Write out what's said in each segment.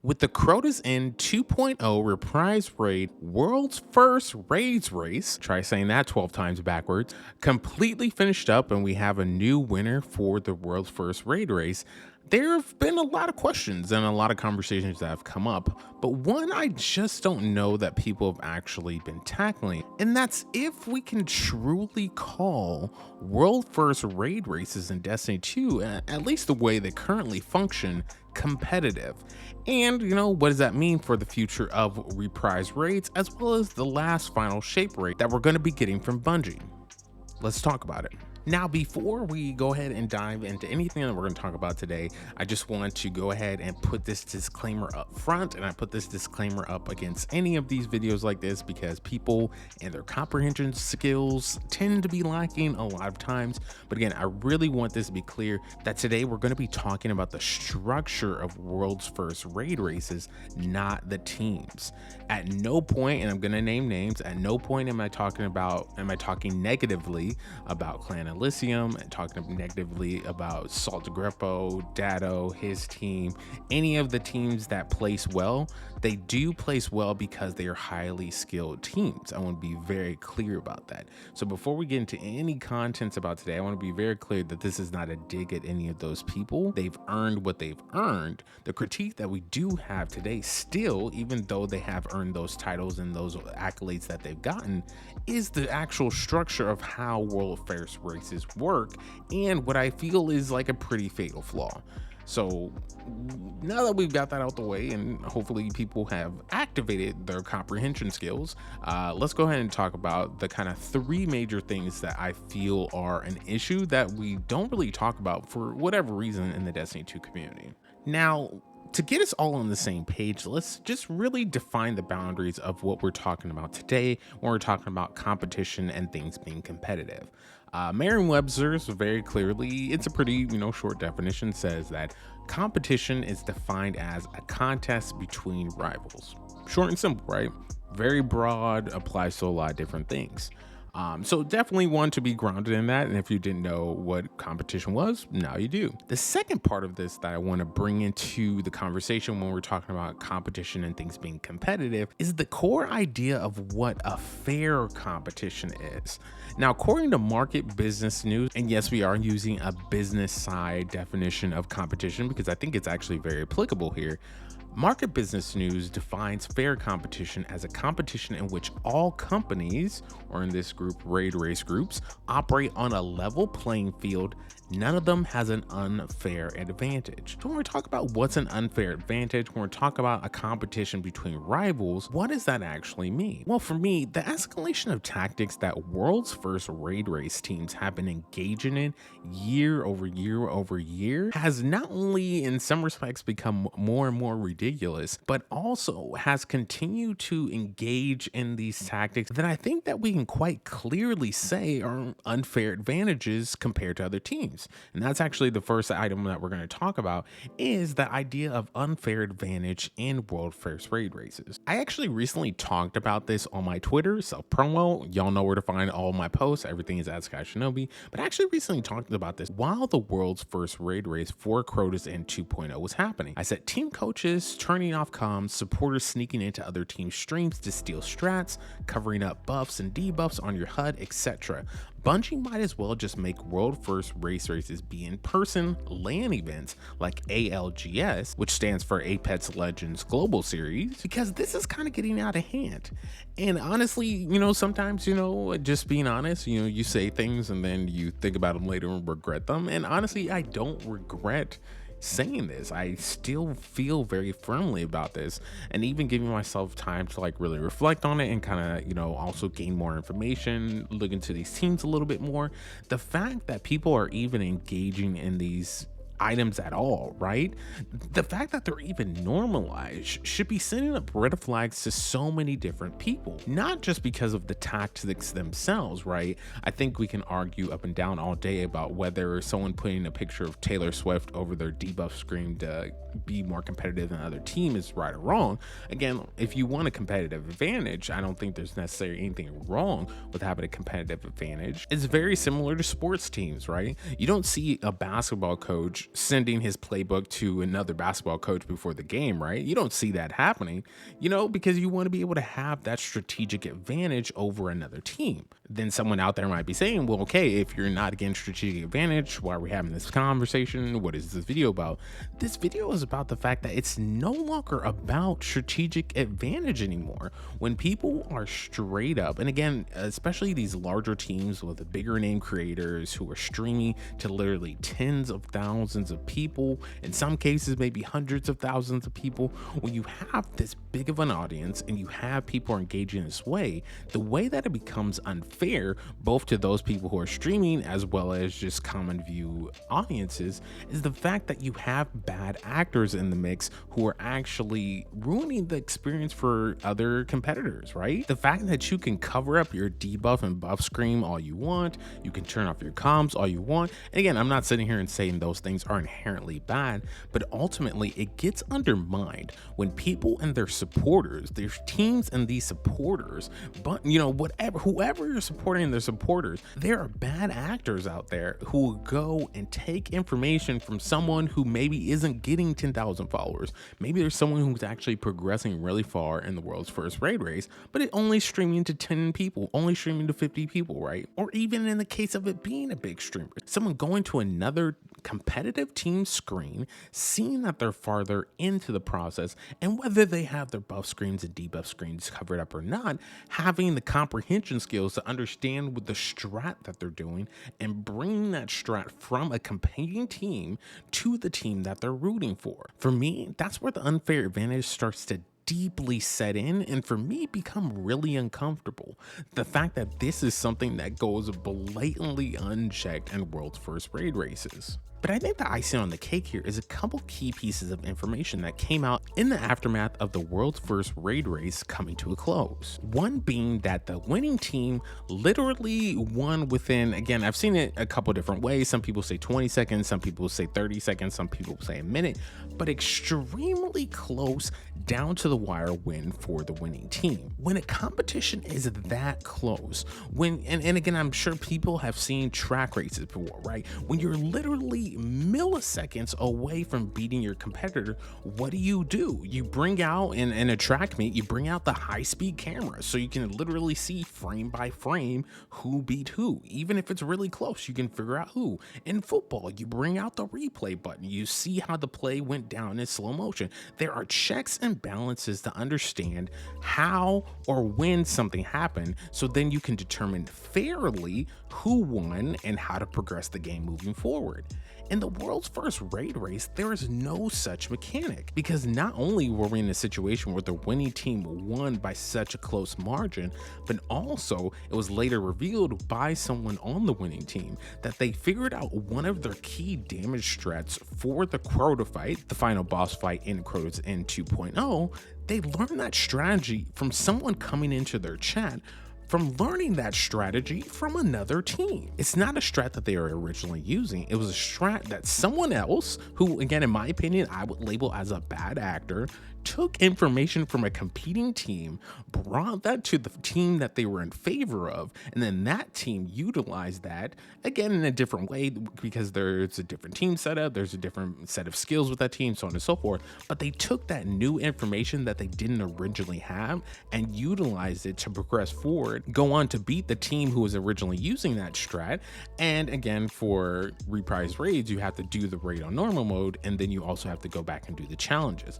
With the Crota's End 2.0 Reprised Raid, world's first raids race, try saying that 12 times backwards, completely finished up and we have a new winner for the world's first raid race. There have been a lot of questions and a lot of conversations that have come up, but one I just don't know that people have actually been tackling, and that's if we can truly call world first raid races in Destiny 2, at least the way they currently function, competitive. And what does that mean for the future of reprised raids as well as the last final shape raid that we're going to be getting from Bungie? Let's talk about it. Now, before we go ahead and dive into anything that we're going to talk about today, I just want to go ahead and put this disclaimer up front, and I put this disclaimer up against any of these videos like this because people and their comprehension skills tend to be lacking a lot of times. But again, I really want this to be clear that today we're going to be talking about the structure of world's first raid races, not the teams. At no point, and I'm going to name names, at no point am I talking negatively about Clan Elysium and talking negatively about Salt Greppo, Dado, his team, any of the teams that place well. They do place well because they are highly skilled teams. I want to be very clear about that. So before we get into any contents about today, I want to be very clear that this is not a dig at any of those people. They've earned what they've earned. The critique that we do have today still, even though they have earned those titles and those accolades that they've gotten, is the actual structure of how world first races work, and what I feel is like a pretty fatal flaw. So now that we've got that out the way and hopefully people have activated their comprehension skills, let's go ahead and talk about the kind of three major things that I feel are an issue that we don't really talk about for whatever reason in the Destiny 2 community. Now, to get us all on the same page, let's just really define the boundaries of what we're talking about today when we're talking about competition and things being competitive. Merriam-Webster's very clearly, it's a pretty short definition, says that competition is defined as a contest between rivals. Short and simple, right? Very broad, applies to a lot of different things. So definitely want to be grounded in that. And if you didn't know what competition was, now you do. The second part of this that I want to bring into the conversation when we're talking about competition and things being competitive is the core idea of what a fair competition is. Now, according to Market Business News, and yes, we are using a business side definition of competition because I think it's actually very applicable here. Market Business News defines fair competition as a competition in which all companies, or in this group, raid race groups, operate on a level playing field. None of them has an unfair advantage. So when we talk about what's an unfair advantage, when we talk about a competition between rivals, what does that actually mean? Well, for me, the escalation of tactics that world's first raid race teams have been engaging in year over year over year has not only in some respects become more and more ridiculous, but also has continued to engage in these tactics that I think that we can quite clearly say are unfair advantages compared to other teams. And that's actually the first item that we're going to talk about, is the idea of unfair advantage in world first raid races. I actually recently talked about this on my Twitter, self-promo. Y'all know where to find all my posts. Everything is at Skyy Shinobi. But I actually recently talked about this while the world's first raid race for Crota's End 2.0 was happening. I said team coaches turning off comms, supporters sneaking into other team streams to steal strats, covering up buffs and debuffs on your HUD, etc. Bungie might as well just make world first races be in-person LAN events like ALGS, which stands for Apex Legends Global Series, because this is kind of getting out of hand. And honestly, sometimes, just being honest, you say things and then you think about them later and regret them. And honestly, I don't regret saying this. I still feel very firmly about this, and even giving myself time to really reflect on it and kind of also gain more information, look into these teams a little bit more. The fact that people are even engaging in these items at all, right? The fact that they're even normalized should be sending up red flags to so many different people, not just because of the tactics themselves, right? I think we can argue up and down all day about whether someone putting a picture of Taylor Swift over their debuff screen to be more competitive than other team is right or wrong. Again, if you want a competitive advantage, I don't think there's necessarily anything wrong with having a competitive advantage. It's very similar to sports teams, right? You don't see a basketball coach sending his playbook to another basketball coach before the game, right? You don't see that happening, because you want to be able to have that strategic advantage over another team. Then someone out there might be saying, well, okay, if you're not getting strategic advantage, why are we having this conversation? What is this video about? This video is about the fact that it's no longer about strategic advantage anymore. When people are straight up, and again, especially these larger teams with the bigger name creators who are streaming to literally tens of thousands of people, in some cases maybe hundreds of thousands of people, when you have this big of an audience and you have people engaging this way, the way that it becomes unfair both to those people who are streaming as well as just common view audiences is the fact that you have bad actors in the mix who are actually ruining the experience for other competitors, right? The fact that you can cover up your debuff and buff screen all you want, you can turn off your comms all you want. And again, I'm not sitting here and saying those things are inherently bad, but ultimately it gets undermined when people and their supporters, their teams and these supporters, but whoever you're supporting, their supporters, there are bad actors out there who will go and take information from someone who maybe isn't getting 10,000 followers. Maybe there's someone who's actually progressing really far in the world's first raid race, but it only streaming to 10 people, only streaming to 50 people, right? Or even in the case of it being a big streamer, someone going to another competitive team screen, seeing that they're farther into the process, and whether they have their buff screens and debuff screens covered up or not, having the comprehension skills to understand with the strat that they're doing and bringing that strat from a competing team to the team that they're rooting for. For me, that's where the unfair advantage starts to deeply set in, and for me become really uncomfortable. The fact that this is something that goes blatantly unchecked in world's first raid races. But I think the icing on the cake here is a couple key pieces of information that came out in the aftermath of the world's first raid race coming to a close. One being that the winning team literally won within, again, I've seen it a couple different ways. Some people say 20 seconds, some people say 30 seconds, some people say a minute, but extremely close down to the wire win for the winning team. When a competition is that close, and again, I'm sure people have seen track races before, right? When you're literally milliseconds away from beating your competitor, what do? You bring out in a track meet, you bring out the high-speed camera so you can literally see frame by frame who beat who. Even if it's really close, you can figure out who. In football, you bring out the replay button, you see how the play went down in slow motion. There are checks and balances to understand how or when something happened, so then you can determine fairly who won and how to progress the game moving forward. In the world's first raid race, there is no such mechanic, because not only were we in a situation where the winning team won by such a close margin, but also it was later revealed by someone on the winning team that they figured out one of their key damage strats for the Crota fight, the final boss fight in Crota's End 2.0. They learned that strategy from someone coming into their chat, from learning that strategy from another team. It's not a strat that they were originally using. It was a strat that someone else, who again, in my opinion, I would label as a bad actor, took information from a competing team, brought that to the team that they were in favor of, and then that team utilized that, again, in a different way, because there's a different team setup, there's a different set of skills with that team, so on and so forth, but they took that new information that they didn't originally have and utilized it to progress forward, go on to beat the team who was originally using that strat. And again, for reprised raids, you have to do the raid on normal mode, and then you also have to go back and do the challenges.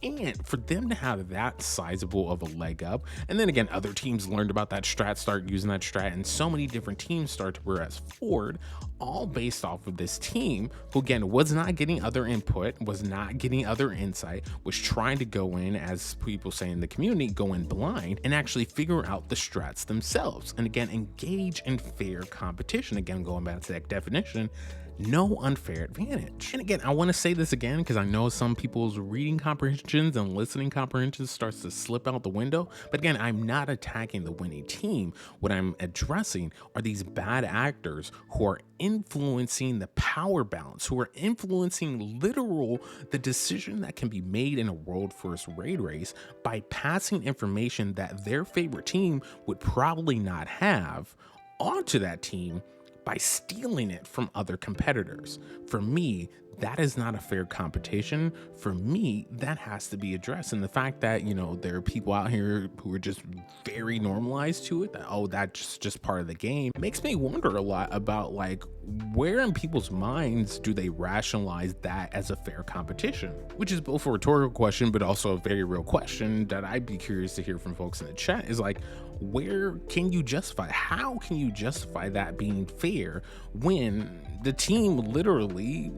And for them to have that sizable of a leg up, and then again, other teams learned about that strat, start using that strat, and so many different teams start to progress forward, all based off of this team who, again, was not getting other input, was not getting other insight, was trying to go in, as people say in the community, go in blind and actually figure out the strats themselves. And again, engage in fair competition. Again, going back to that definition, no unfair advantage. And again, I want to say this again because I know some people's reading comprehensions and listening comprehensions starts to slip out the window. But again, I'm not attacking the winning team. What I'm addressing are these bad actors who are influencing the power balance, who are influencing the decision that can be made in a world first raid race by passing information that their favorite team would probably not have onto that team by stealing it from other competitors. For me, that is not a fair competition. For me, that has to be addressed. And the fact that, there are people out here who are just very normalized to it, that, oh, that's just part of the game, makes me wonder a lot about like, where in people's minds do they rationalize that as a fair competition? Which is both a rhetorical question, but also a very real question that I'd be curious to hear from folks in the chat is like, where can you justify, how can you justify that being fair when the team literally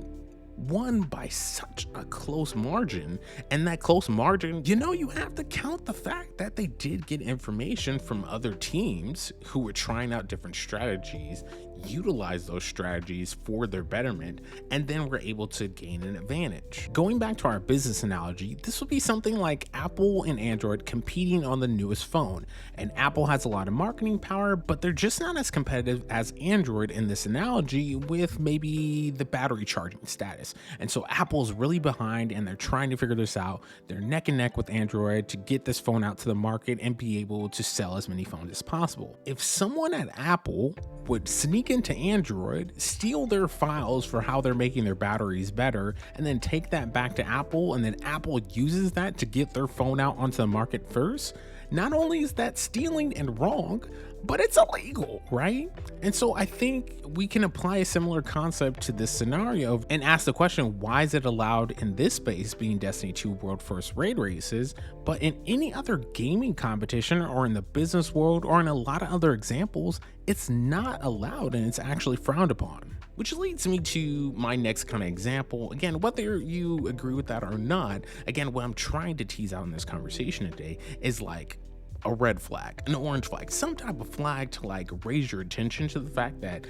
won by such a close margin? And that close margin, you have to count the fact that they did get information from other teams who were trying out different strategies, utilize those strategies for their betterment, and then were able to gain an advantage. Going back to our business analogy, this would be something like Apple and Android competing on the newest phone. And Apple has a lot of marketing power, but they're just not as competitive as Android in this analogy with maybe the battery charging status. And so Apple's really behind and they're trying to figure this out. They're neck and neck with Android to get this phone out to the market and be able to sell as many phones as possible. If someone at Apple would sneak into Android, steal their files for how they're making their batteries better, and then take that back to Apple, and then Apple uses that to get their phone out onto the market first, not only is that stealing and wrong, but it's illegal, right? And so I think we can apply a similar concept to this scenario and ask the question, why is it allowed in this space, being Destiny 2 World First Raid Races, but in any other gaming competition or in the business world or in a lot of other examples, it's not allowed and it's actually frowned upon? Which leads me to my next kind of example. Again, whether you agree with that or not, again, what I'm trying to tease out in this conversation today is like a red flag, an orange flag, some type of flag to like raise your attention to the fact that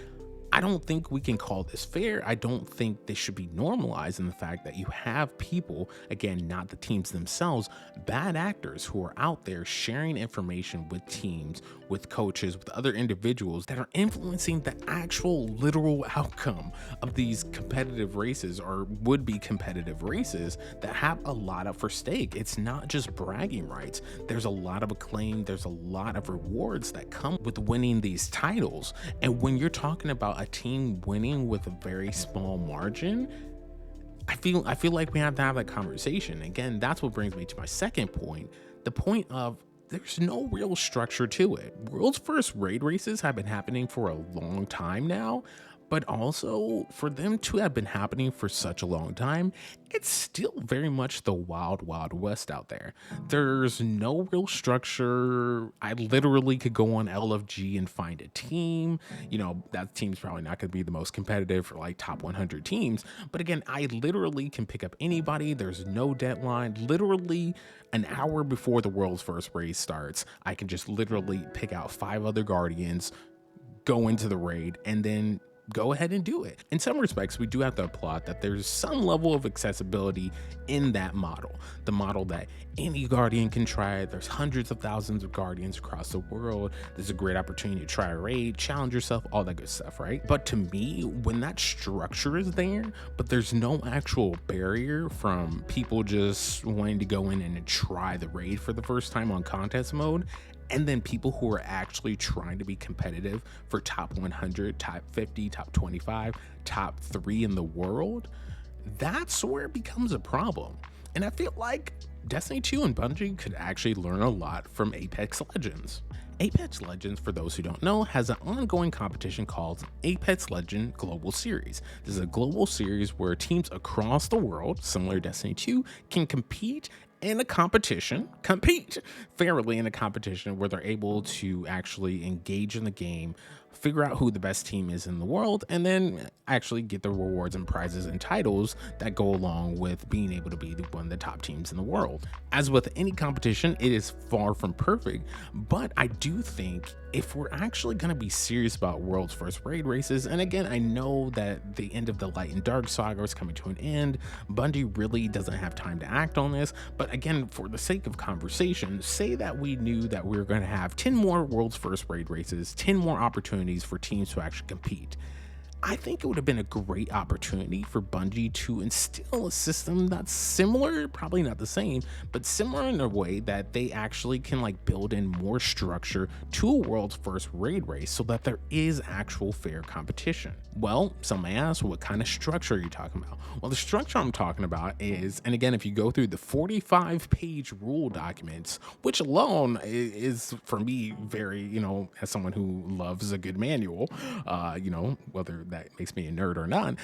I don't think we can call this fair. I don't think this should be normalized in the fact that you have people, again, not the teams themselves, bad actors who are out there sharing information with teams, with coaches, with other individuals that are influencing the actual literal outcome of these competitive races or would-be competitive races that have a lot up for stake. It's not just bragging rights. There's a lot of acclaim. There's a lot of rewards that come with winning these titles. And when you're talking about a team winning with a very small margin, I feel like we have to have that conversation. Again, that's what brings me to my second point, the point of there's no real structure to it. World's First Raid Races have been happening for a long time now, but also for them to have been happening for such a long time, it's still very much the wild, wild west out there. There's no real structure. I literally could go on LFG and find a team. That team's probably not going to be the most competitive for like top 100 teams. But again, I literally can pick up anybody. There's no deadline. Literally an hour before the world's first race starts, I can just literally pick out 5 other Guardians, go into the raid, and then go ahead and do it. In some respects, we do have to applaud that there's some level of accessibility in that model, the model that any Guardian can try. There's hundreds of thousands of Guardians across the world. There's a great opportunity to try a raid, challenge yourself, all that good stuff, right? But to me, when that structure is there, but there's no actual barrier from people just wanting to go in and try the raid for the first time on contest mode, and then people who are actually trying to be competitive for top 100, top 50, top 25, top 3 in the world, that's where it becomes a problem. And I feel like Destiny 2 and Bungie could actually learn a lot from Apex Legends. Apex Legends, for those who don't know, has an ongoing competition called Apex Legends Global Series. This is a global series where teams across the world, similar to Destiny 2, can compete fairly in a competition where they're able to actually engage in the game, figure out who the best team is in the world, and then actually get the rewards and prizes and titles that go along with being able to be one of the top teams in the world. As with any competition, it is far from perfect, but I do think if we're actually going to be serious about World's First Raid Races, and again, I know that the end of the Light and Dark saga is coming to an end, Bungie really doesn't have time to act on this, but again, for the sake of conversation, say that we knew that we were going to have 10 more World's First Raid Races, 10 more opportunities for teams to actually compete. I think it would have been a great opportunity for Bungie to instill a system that's similar, probably not the same, but similar in a way that they actually can like build in more structure to a world's first raid race so that there is actual fair competition. Well, some may ask, what kind of structure are you talking about? Well, the structure I'm talking about is, and again, if you go through the 45-page rule documents, which alone is for me very, as someone who loves a good manual, whether that makes me a nerd or not,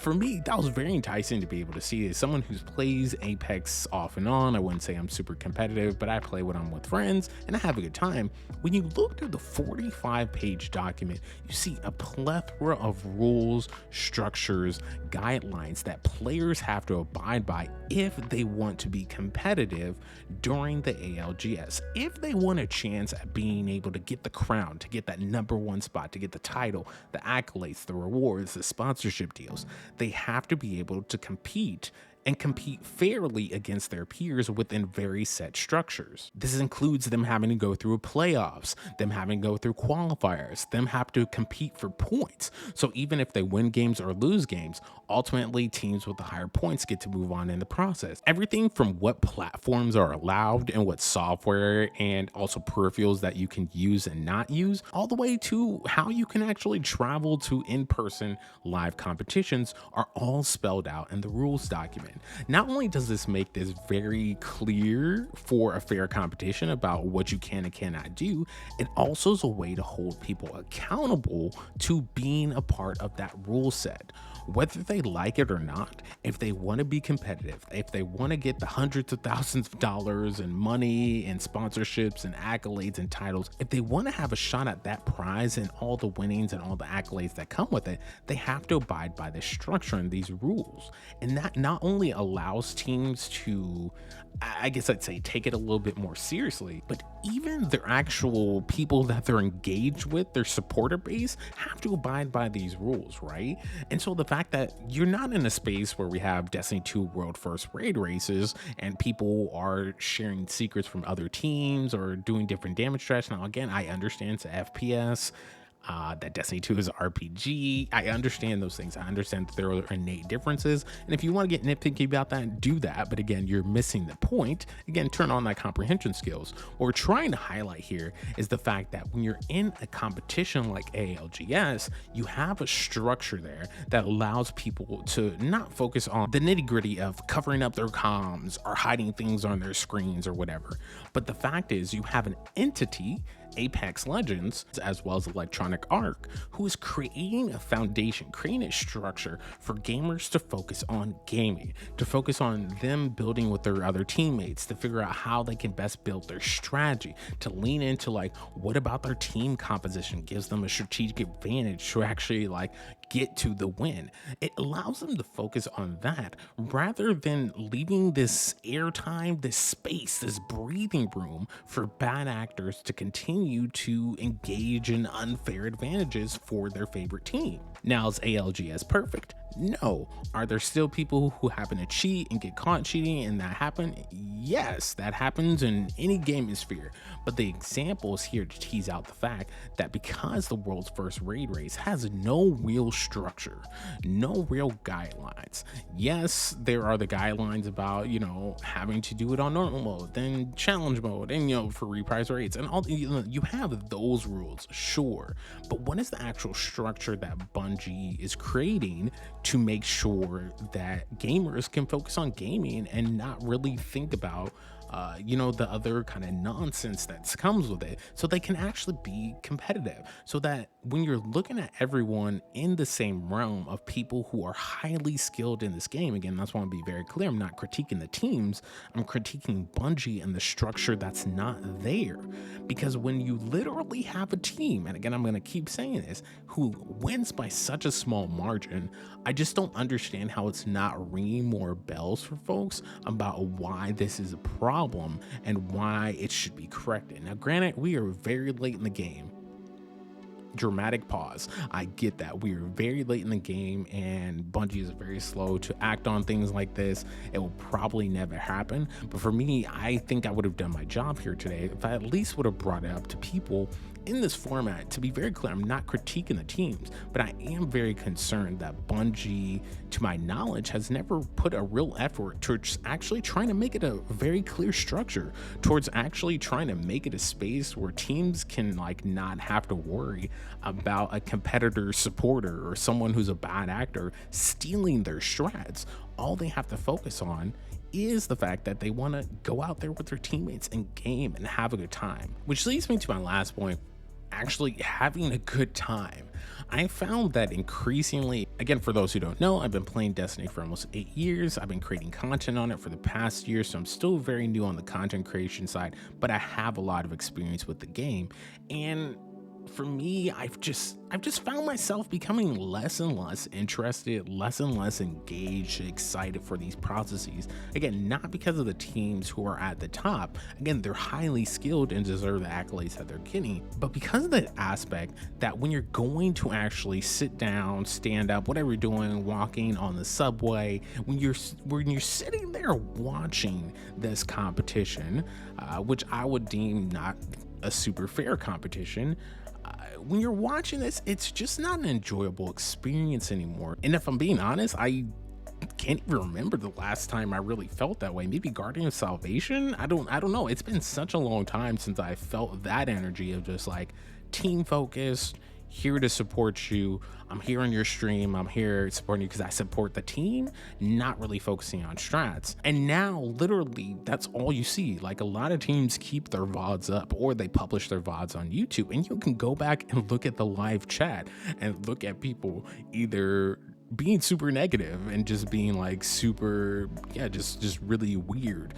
for me, that was very enticing to be able to see. As someone who plays Apex off and on, I wouldn't say I'm super competitive, but I play when I'm with friends and I have a good time. When you look through the 45-page document, you see a plethora of rules, structures, guidelines that players have to abide by if they want to be competitive during the ALGS. If they want a chance at being able to get the crown, to get that #1 spot, to get the title, the accolades, the rewards, the sponsorship deals, they have to be able to compete and compete fairly against their peers within very set structures. This includes them having to go through playoffs, them having to go through qualifiers, them have to compete for points. So even if they win games or lose games, ultimately teams with the higher points get to move on in the process. Everything from what platforms are allowed and what software and also peripherals that you can use and not use, all the way to how you can actually travel to in-person live competitions are all spelled out in the rules document. Not only does this make this very clear for a fair competition about what you can and cannot do, it also is a way to hold people accountable to being a part of that rule set. Whether they like it or not, if they want to be competitive, if they want to get the hundreds of thousands of dollars and money and sponsorships and accolades and titles, if they want to have a shot at that prize and all the winnings and all the accolades that come with it, they have to abide by this structure and these rules. And that not only allows teams to, I guess I'd say, take it a little bit more seriously, but even their actual people that they're engaged with, their supporter base, have to abide by these rules, right? And so the fact that you're not in a space where we have Destiny 2 world first raid races and people are sharing secrets from other teams or doing different damage strats. Now, again, I understand it's a FPS. That Destiny 2 is an RPG. I understand those things. I understand that there are innate differences. And if you want to get nitpicky about that, do that. But again, you're missing the point. Again, turn on that comprehension skills. What we're trying to highlight here is the fact that when you're in a competition like ALGS, you have a structure there that allows people to not focus on the nitty gritty of covering up their comms or hiding things on their screens or whatever. But the fact is, you have an entity, Apex Legends, as well as Electronic Arts, who is creating a foundation, creating a structure for gamers to focus on gaming, to focus on them building with their other teammates, to figure out how they can best build their strategy, to lean into like, what about their team composition gives them a strategic advantage to actually like get to the win. It allows them to focus on that rather than leaving this airtime, this space, this breathing room for bad actors to continue to engage in unfair advantages for their favorite team. Now, is ALGS perfect? No. Are there still people who happen to cheat and get caught cheating and that happen? Yes, that happens in any gaming sphere. But the example is here to tease out the fact that because the world's first raid race has no real structure, no real guidelines. Yes, there are the guidelines about, having to do it on normal mode, then challenge mode, and, for reprised raids and all, you have those rules, sure. But what is the actual structure that Bungie is creating to make sure that gamers can focus on gaming and not really think about the other kind of nonsense that comes with it, so they can actually be competitive, so that when you're looking at everyone in the same realm of people who are highly skilled in this game, again, that's why I want to be very clear, I'm not critiquing the teams, I'm critiquing Bungie and the structure that's not there. Because when you literally have a team, and again, I'm going to keep saying this, who wins by such a small margin, I just don't understand how it's not ringing more bells for folks about why this is a problem and why it should be corrected. Now, granted, we are very late in the game. Dramatic pause. I get that we are very late in the game and Bungie is very slow to act on things like this. It will probably never happen. But for me, I think I would have done my job here today if I at least would have brought it up to people in this format, to be very clear, I'm not critiquing the teams, but I am very concerned that Bungie, to my knowledge, has never put a real effort towards actually trying to make it a very clear structure, towards actually trying to make it a space where teams can like not have to worry about a competitor supporter or someone who's a bad actor stealing their strats. All they have to focus on is the fact that they want to go out there with their teammates and game and have a good time. Which leads me to my last point, actually having a good time. I found that increasingly, again, for those who don't know, I've been playing Destiny for almost 8 years. I've been creating content on it for the past year, so I'm still very new on the content creation side, but I have a lot of experience with the game. And for me, I've just found myself becoming less and less interested, less and less engaged, excited for these processes. Again, not because of the teams who are at the top. Again, they're highly skilled and deserve the accolades that they're getting, but because of the aspect that when you're going to actually sit down, stand up, whatever you're doing, walking on the subway, when you're sitting there watching this competition, which I would deem not a super fair competition, when you're watching this, it's just not an enjoyable experience anymore. And if I'm being honest, I can't even remember the last time I really felt that way. Maybe Guardian of Salvation? I don't know. It's been such a long time since I felt that energy of just like team focused, here to support you. I'm here on your stream. I'm here supporting you because I support the team, not really focusing on strats. And now literally that's all you see. Like a lot of teams keep their VODs up or they publish their VODs on YouTube, and you can go back and look at the live chat and look at people either being super negative and just being like super, just really weird.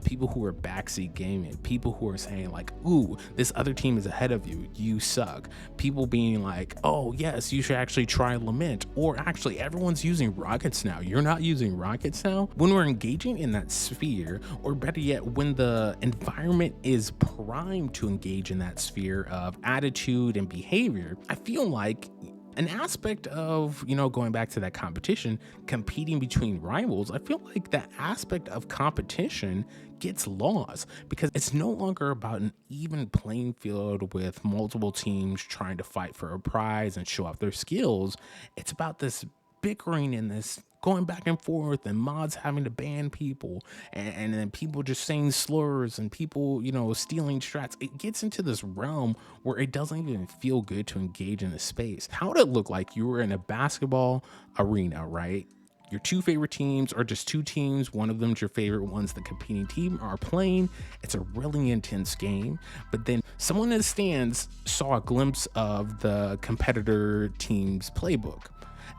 People who are backseat gaming, people who are saying like, ooh, this other team is ahead of you, you suck. People being like, oh yes, you should actually try Lament, or actually everyone's using rockets now, you're not using rockets now. When we're engaging in that sphere, or better yet, when the environment is primed to engage in that sphere of attitude and behavior, I feel like an aspect of, going back to that competition, competing between rivals, I feel like that aspect of competition gets lost because it's no longer about an even playing field with multiple teams trying to fight for a prize and show off their skills. It's about this bickering and this going back and forth, and mods having to ban people, and then people just saying slurs, and people, stealing strats. It gets into this realm where it doesn't even feel good to engage in the space. How would it look like you were in a basketball arena, right? Your two favorite teams are just two teams. One of them's your favorite ones. The competing team are playing. It's a really intense game. But then someone in the stands saw a glimpse of the competitor team's playbook.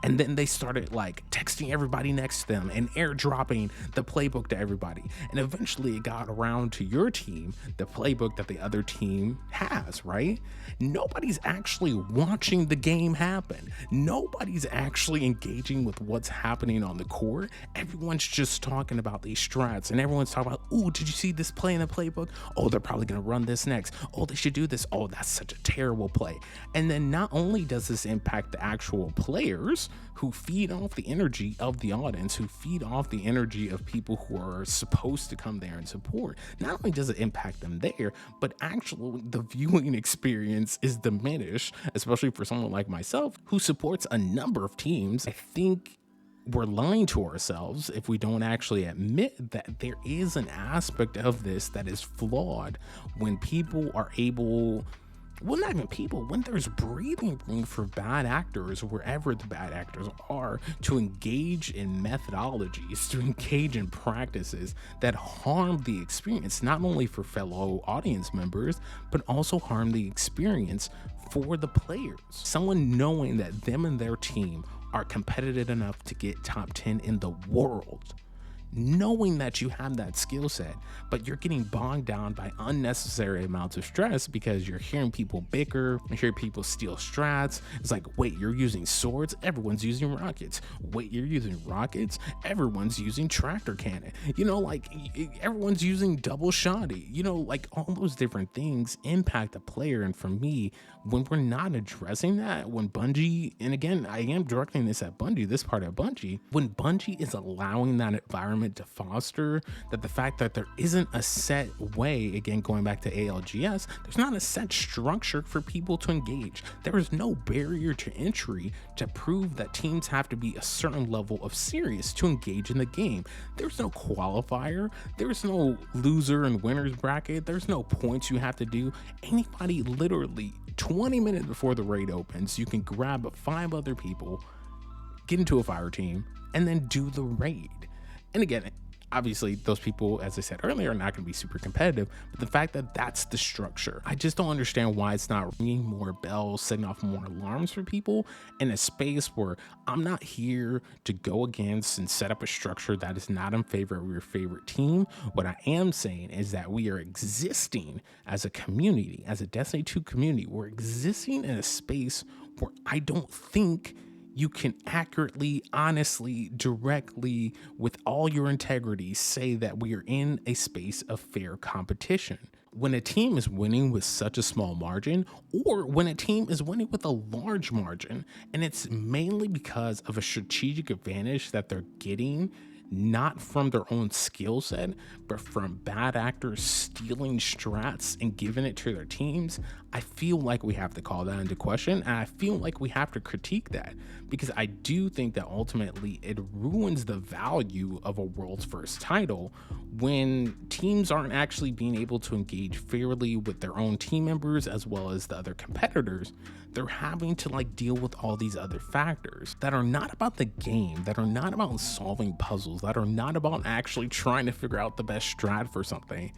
And then they started like texting everybody next to them and airdropping the playbook to everybody. And eventually it got around to your team, the playbook that the other team has, right? Nobody's actually watching the game happen. Nobody's actually engaging with what's happening on the court. Everyone's just talking about these strats, and everyone's talking about, ooh, did you see this play in the playbook? Oh, they're probably gonna run this next. Oh, they should do this. Oh, that's such a terrible play. And then not only does this impact the actual players who feed off the energy of the audience, who feed off the energy of people who are supposed to come there and support, not only does it impact them there, but actually the viewing experience is diminished, especially for someone like myself who supports a number of teams. I think we're lying to ourselves if we don't actually admit that there is an aspect of this that is flawed when people are able, well, not even people, when there's breathing room for bad actors, wherever the bad actors are, to engage in methodologies, to engage in practices that harm the experience, not only for fellow audience members, but also harm the experience for the players. Someone knowing that them and their team are competitive enough to get top 10 in the world, knowing that you have that skill set, but you're getting bogged down by unnecessary amounts of stress because you're hearing people bicker, you hear people steal strats. It's like, wait, you're using swords? Everyone's using rockets. Wait, you're using rockets? Everyone's using tractor cannon. Everyone's using double shoddy. All those different things impact the player. And for me, when we're not addressing that, when Bungie, and again, I am directing this at Bungie, this part of Bungie, when Bungie is allowing that environment environment to foster, that the fact that there isn't a set way, again, going back to ALGS, there's not a set structure for people to engage. There is no barrier to entry to prove that teams have to be a certain level of serious to engage in the game. There's no qualifier, there's no loser and winners bracket, there's no points you have to do. Anybody, literally 20 minutes before the raid opens, you can grab 5 other people, get into a fire team, and then do the raid. And again, obviously those people, as I said earlier, are not going to be super competitive, but the fact that that's the structure, I just don't understand why it's not ringing more bells, setting off more alarms for people in a space where I'm not here to go against and set up a structure that is not in favor of your favorite team. What I am saying is that we are existing as a community, as a Destiny 2 community. We're existing in a space where I don't think you can accurately, honestly, directly, with all your integrity, say that we are in a space of fair competition. When a team is winning with such a small margin, or when a team is winning with a large margin, and it's mainly because of a strategic advantage that they're getting, not from their own skill set, but from bad actors stealing strats and giving it to their teams, I feel like we have to call that into question, and I feel like we have to critique that, because I do think that ultimately it ruins the value of a world's first title when teams aren't actually being able to engage fairly with their own team members as well as the other competitors. They're having to deal with all these other factors that are not about the game, that are not about solving puzzles, that are not about actually trying to figure out the best strat for something.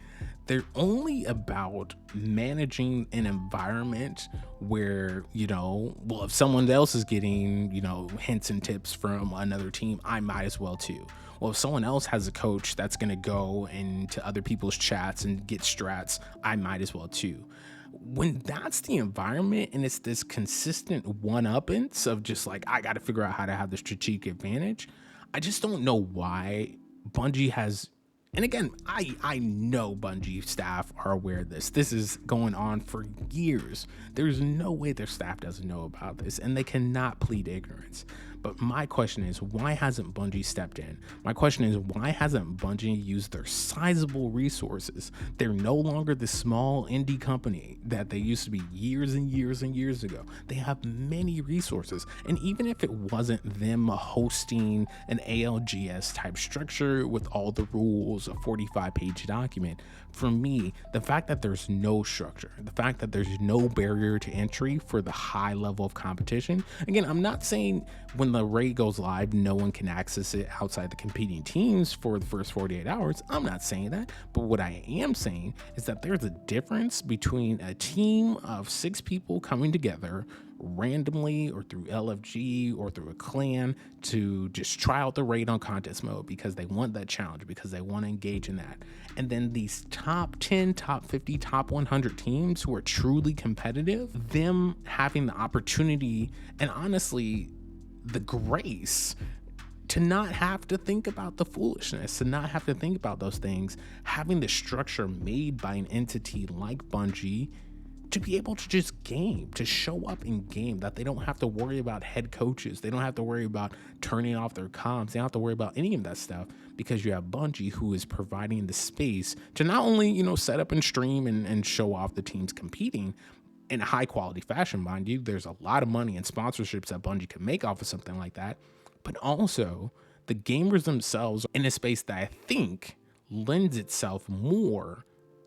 They're only about managing an environment where, if someone else is getting, hints and tips from another team, I might as well too. Well, if someone else has a coach that's going to go into other people's chats and get strats, I might as well too. When that's the environment and it's this consistent one-uppance of just I got to figure out how to have the strategic advantage, I just don't know why Bungie has. And again, I know Bungie staff are aware of this. This is going on for years. There's no way their staff doesn't know about this, and they cannot plead ignorance. But my question is, why hasn't Bungie stepped in? My question is, why hasn't Bungie used their sizable resources? They're no longer the small indie company that they used to be years and years and years ago. They have many resources. And even if it wasn't them hosting an ALGS type structure with all the rules, a 45-page document, for me, the fact that there's no structure, the fact that there's no barrier to entry for the high level of competition. Again, I'm not saying when the raid goes live, no one can access it outside the competing teams for the first 48 hours. I'm not saying that. But what I am saying is that there's a difference between a team of 6 people coming together randomly or through LFG or through a clan to just try out the raid on contest mode because they want that challenge, because they want to engage in that. And then these top 10, top 50, top 100 teams who are truly competitive, them having the opportunity and honestly the grace to not have to think about the foolishness, to not have to think about those things, having the structure made by an entity like Bungie to be able to just game, to show up in game, that they don't have to worry about head coaches. They don't have to worry about turning off their comms. They don't have to worry about any of that stuff because you have Bungie who is providing the space to not only, set up and stream and show off the teams competing in a high quality fashion, mind you. There's a lot of money and sponsorships that Bungie can make off of something like that, but also the gamers themselves in a space that I think lends itself more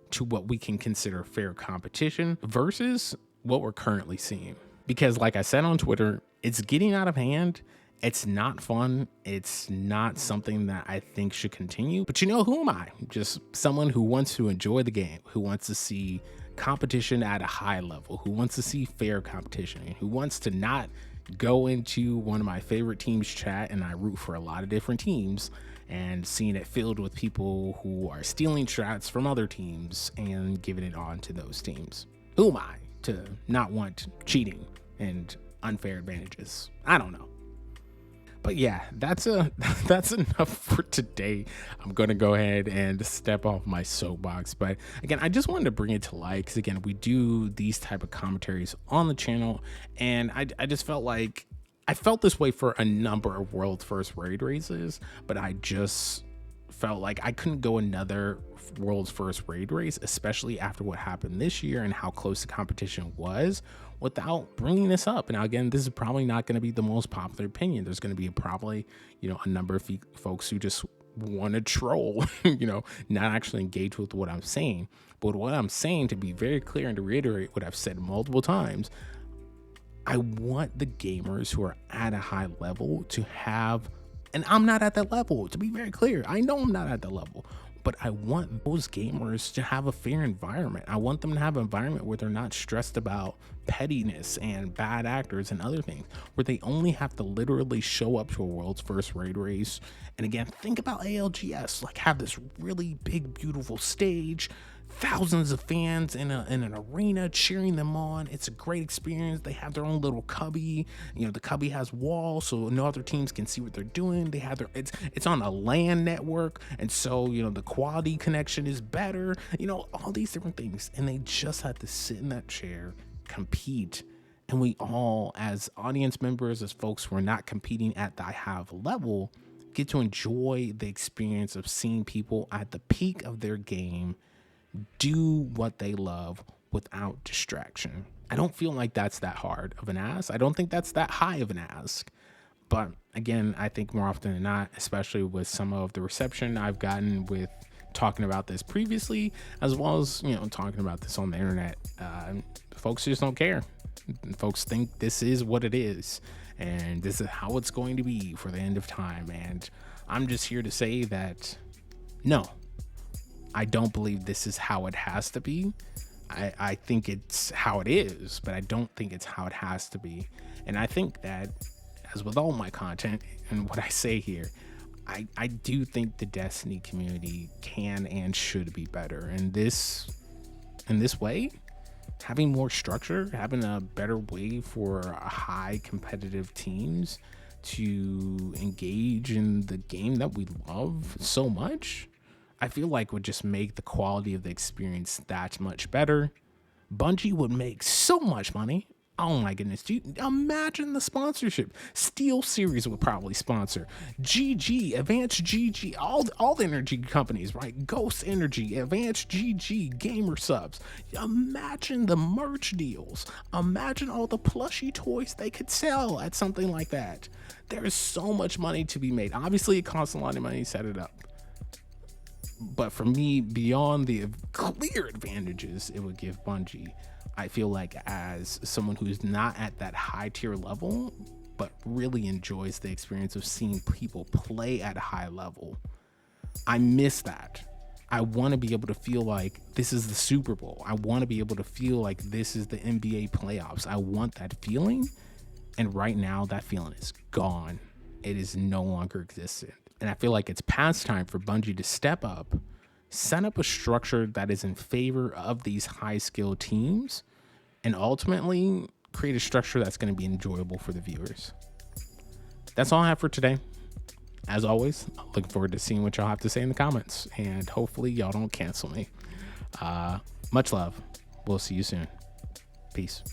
to what we can consider fair competition versus what we're currently seeing. Because like I said on Twitter, it's getting out of hand. It's not fun. It's not something that I think should continue. But who am I? Just someone who wants to enjoy the game, who wants to see competition at a high level, who wants to see fair competition, who wants to not go into one of my favorite teams chat, and I root for a lot of different teams, and seeing it filled with people who are stealing strats from other teams and giving it on to those teams. Who am I to not want cheating and unfair advantages? I don't know. But yeah, that's enough for today. I'm going to go ahead and step off my soapbox. But again, I just wanted to bring it to light because, again, we do these type of commentaries on the channel. And I just felt like I felt this way for a number of world's first raid races, but I just felt like I couldn't go another world's first raid race, especially after what happened this year and how close the competition was, without bringing this up. And again, this is probably not going to be the most popular opinion. There's going to be probably, a number of folks who just want to troll, not actually engage with what I'm saying. But what I'm saying, to be very clear and to reiterate what I've said multiple times, I want the gamers who are at a high level to have, and I'm not at that level, to be very clear. I know I'm not at that level, but I want those gamers to have a fair environment. I want them to have an environment where they're not stressed about pettiness and bad actors and other things, where they only have to literally show up to a world's first raid race. And again, think about ALGS, like have this really big, beautiful stage, thousands of fans in an arena cheering them on. It's a great experience. They have their own little cubby. The cubby has walls so no other teams can see what they're doing. They have it's on a LAN network, and so the quality connection is better. All these different things, and they just have to sit in that chair, compete, and we all, as audience members, as folks who are not competing at the high level, get to enjoy the experience of seeing people at the peak of their game do what they love without distraction. I don't feel like that's that hard of an ask. I don't think that's that high of an ask. But again, I think more often than not, especially with some of the reception I've gotten with talking about this previously, as well as, talking about this on the internet, folks just don't care. Folks think this is what it is, and this is how it's going to be for the end of time. And I'm just here to say that, no, I don't believe this is how it has to be. I think it's how it is, but I don't think it's how it has to be. And I think that, as with all my content and what I say here, I do think the Destiny community can and should be better. And in this way, having more structure, having a better way for high competitive teams to engage in the game that we love so much, I feel like would just make the quality of the experience that much better. Bungie would make so much money. Oh my goodness, dude, imagine the sponsorship. Steel Series would probably sponsor. GG, Advanced GG, all the energy companies, right? Ghost Energy, Advanced GG, Gamer Subs. Imagine the merch deals. Imagine all the plushie toys they could sell at something like that. There is so much money to be made. Obviously, it costs a lot of money to set it up. But for me, beyond the clear advantages it would give Bungie, I feel like as someone who's not at that high tier level, but really enjoys the experience of seeing people play at a high level, I miss that. I want to be able to feel like this is the Super Bowl. I want to be able to feel like this is the NBA playoffs. I want that feeling. And right now, that feeling is gone. It is no longer existent. And I feel like it's past time for Bungie to step up, set up a structure that is in favor of these high-skilled teams, and ultimately create a structure that's going to be enjoyable for the viewers. That's all I have for today. As always, looking forward to seeing what y'all have to say in the comments, and hopefully y'all don't cancel me. Much love. We'll see you soon. Peace.